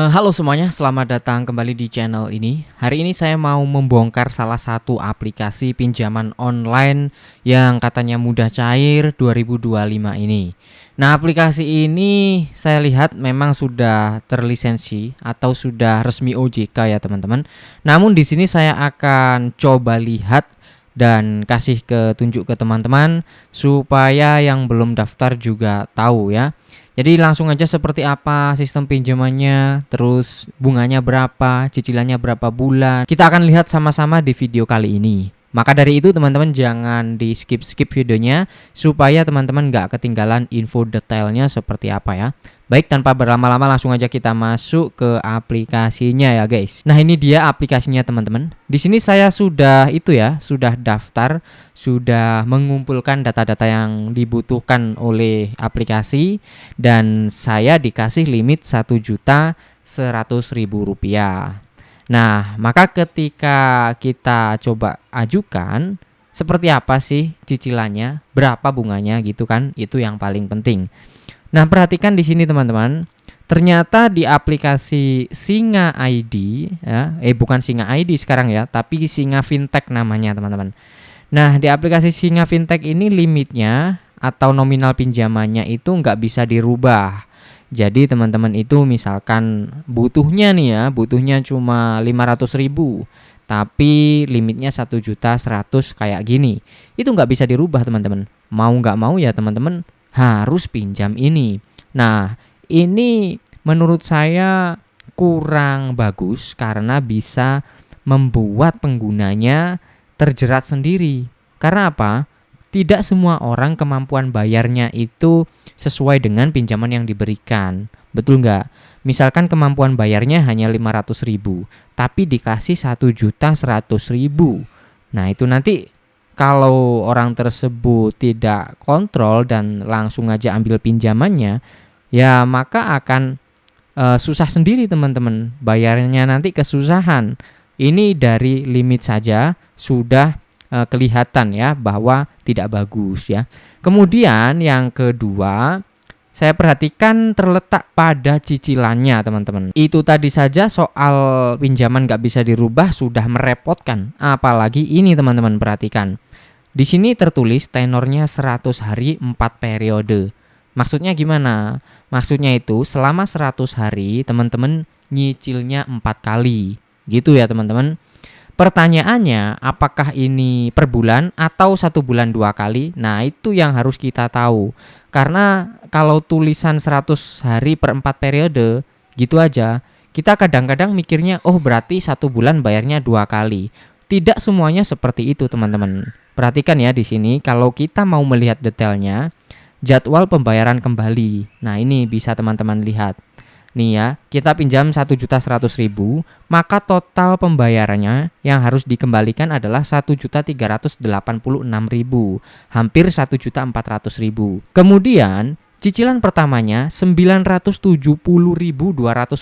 Halo semuanya, selamat datang kembali di channel ini. Hari ini saya mau membongkar salah satu aplikasi pinjaman online yang katanya mudah cair 2025 ini. Nah, aplikasi ini saya lihat memang sudah terlisensi atau sudah resmi OJK ya teman-teman. Namun di sini saya akan coba lihat dan kasih tunjuk ke teman-teman supaya yang belum daftar juga tahu ya. Jadi langsung aja seperti apa sistem pinjamannya, terus bunganya berapa, cicilannya berapa bulan. Kita akan lihat sama-sama di video kali ini. Maka dari itu teman-teman jangan di skip-skip videonya supaya teman-teman nggak ketinggalan info detailnya seperti apa ya. Baik, tanpa berlama-lama langsung aja kita masuk ke aplikasinya ya guys. Nah, ini dia aplikasinya teman-teman. Di sini saya sudah sudah daftar, sudah mengumpulkan data-data yang dibutuhkan oleh aplikasi dan saya dikasih limit Rp1.100.000. Nah, maka ketika kita coba ajukan, seperti apa sih cicilannya, berapa bunganya gitu kan, itu yang paling penting. Nah, perhatikan di sini teman-teman, ternyata di aplikasi Singa ID, ya, bukan Singa ID sekarang ya, tapi Singa Fintech namanya teman-teman. Nah, di aplikasi Singa Fintech ini limitnya atau nominal pinjamannya itu nggak bisa dirubah. Jadi teman-teman itu misalkan butuhnya cuma 500.000, tapi limitnya 1.100.000 kayak gini. Itu nggak bisa dirubah teman-teman. Mau nggak mau ya teman-teman harus pinjam ini. Nah, ini menurut saya kurang bagus karena bisa membuat penggunanya terjerat sendiri. Karena apa? Tidak semua orang kemampuan bayarnya itu sesuai dengan pinjaman yang diberikan. Betul nggak? Misalkan kemampuan bayarnya hanya 500.000, tapi dikasih 1.100.000. Nah, itu nanti kalau orang tersebut tidak kontrol dan langsung aja ambil pinjamannya, ya maka akan susah sendiri teman-teman. Bayarnya nanti kesusahan. Ini dari limit saja sudah kelihatan ya bahwa tidak bagus ya. Kemudian yang kedua, saya perhatikan terletak pada cicilannya teman-teman. Itu tadi saja soal pinjaman nggak bisa dirubah sudah merepotkan. Apalagi ini teman-teman perhatikan. Di sini tertulis tenornya 100 hari 4 periode. Maksudnya gimana? Maksudnya itu selama 100 hari teman-teman nyicilnya 4 kali. Gitu ya teman-teman. Pertanyaannya, apakah ini per bulan atau 1 bulan 2 kali? Nah, itu yang harus kita tahu. Karena kalau tulisan 100 hari per 4 periode, gitu aja, kita kadang-kadang mikirnya, oh berarti 1 bulan bayarnya 2 kali. Tidak semuanya seperti itu, teman-teman. Perhatikan ya di sini, kalau kita mau melihat detailnya, jadwal pembayaran kembali. Nah, ini bisa teman-teman lihat. Nih ya, kita pinjam 1.100.000, maka total pembayarannya yang harus dikembalikan adalah 1.386.000, hampir 1.400.000. Kemudian cicilan pertamanya Rp970.200.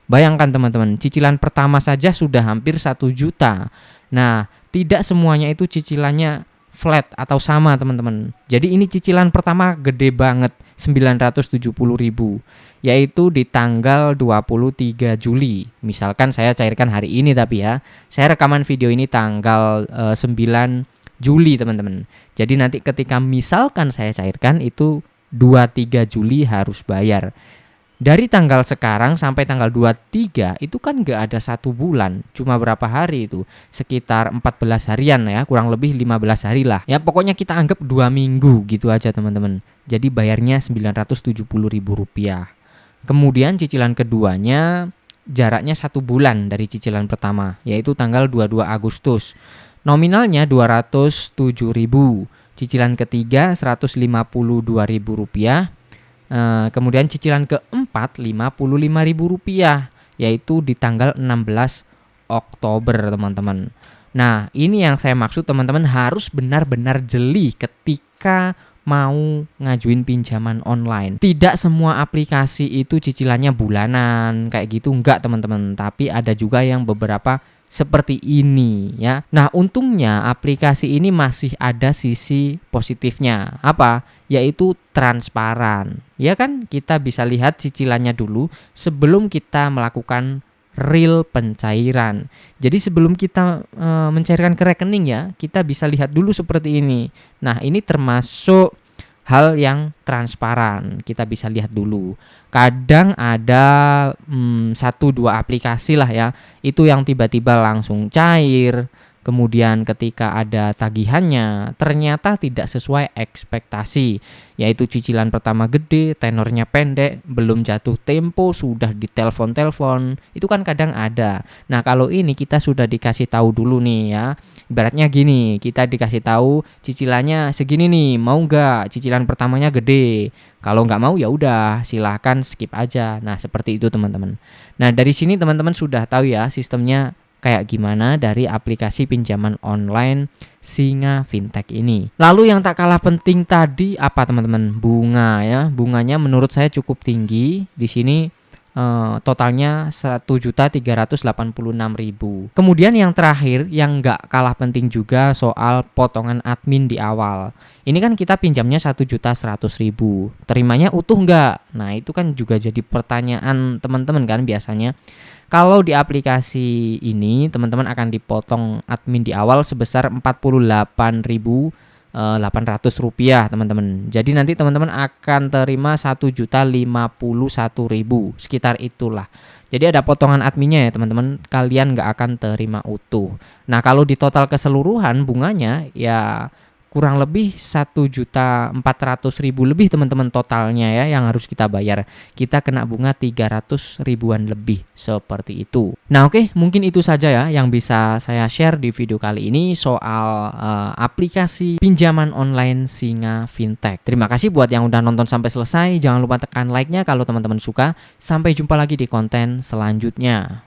Bayangkan teman-teman, cicilan pertama saja sudah hampir 1 juta. Nah, tidak semuanya itu cicilannya flat atau sama teman-teman. Jadi ini cicilan pertama gede banget, 970.000, yaitu di tanggal 23 Juli. Misalkan saya cairkan hari ini tapi ya, saya rekaman video ini tanggal 9 Juli teman-teman. Jadi nanti ketika misalkan saya cairkan itu 23 Juli harus bayar. Dari tanggal sekarang sampai tanggal 23 itu kan gak ada 1 bulan. Cuma berapa hari itu? Sekitar 14 harian ya, kurang lebih 15 hari lah. Ya pokoknya kita anggap 2 minggu gitu aja teman-teman. Jadi bayarnya Rp970.000. Kemudian cicilan keduanya jaraknya 1 bulan dari cicilan pertama, yaitu tanggal 22 Agustus. Nominalnya Rp207.000. Cicilan ketiga Rp152.000. Kemudian cicilan keempat Rp55.000, yaitu di tanggal 16 Oktober teman-teman. Nah, ini yang saya maksud teman-teman harus benar-benar jeli ketika mau ngajuin pinjaman online. Tidak semua aplikasi itu cicilannya bulanan kayak gitu, enggak teman-teman. Tapi ada juga yang beberapa seperti ini ya. Nah, untungnya aplikasi ini masih ada sisi positifnya. Apa? Yaitu transparan. Ya kan, kita bisa lihat cicilannya dulu sebelum kita melakukan real pencairan. Jadi sebelum kita mencairkan ke rekening ya, kita bisa lihat dulu seperti ini. Nah, ini termasuk hal yang transparan, kita bisa lihat dulu. Kadang ada 1-2 aplikasi lah ya, itu yang tiba-tiba langsung cair. Kemudian ketika ada tagihannya ternyata tidak sesuai ekspektasi, yaitu cicilan pertama gede, tenornya pendek, belum jatuh tempo sudah ditelepon-telepon. Itu kan kadang ada. Nah, kalau ini kita sudah dikasih tahu dulu nih ya. Ibaratnya gini, kita dikasih tahu cicilannya segini nih, mau nggak? Cicilan pertamanya gede. Kalau nggak mau ya udah, silahkan skip aja. Nah, seperti itu teman-teman. Nah, dari sini teman-teman sudah tahu ya sistemnya kayak gimana dari aplikasi pinjaman online Singa Fintech ini. Lalu yang tak kalah penting tadi apa teman-teman? Bunga ya. Bunganya menurut saya cukup tinggi. Di sini totalnya 1.386.000. Kemudian yang terakhir yang nggak kalah penting juga soal potongan admin di awal. Ini kan kita pinjamnya 1.100.000. Terimanya utuh nggak? Nah, itu kan juga jadi pertanyaan teman-teman kan biasanya. Kalau di aplikasi ini teman-teman akan dipotong admin di awal sebesar Rp48.800 teman-teman. Jadi nanti teman-teman akan terima 1.051.000 sekitar itulah. Jadi ada potongan adminnya ya teman-teman, kalian nggak akan terima utuh. Nah, kalau di total keseluruhan bunganya ya kurang lebih 1.400.000 lebih teman-teman totalnya ya yang harus kita bayar. Kita kena bunga 300 ribuan lebih seperti itu. Nah, oke, mungkin itu saja ya yang bisa saya share di video kali ini soal aplikasi pinjaman online Singa Fintech. Terima kasih buat yang udah nonton sampai selesai. Jangan lupa tekan like-nya kalau teman-teman suka. Sampai jumpa lagi di konten selanjutnya.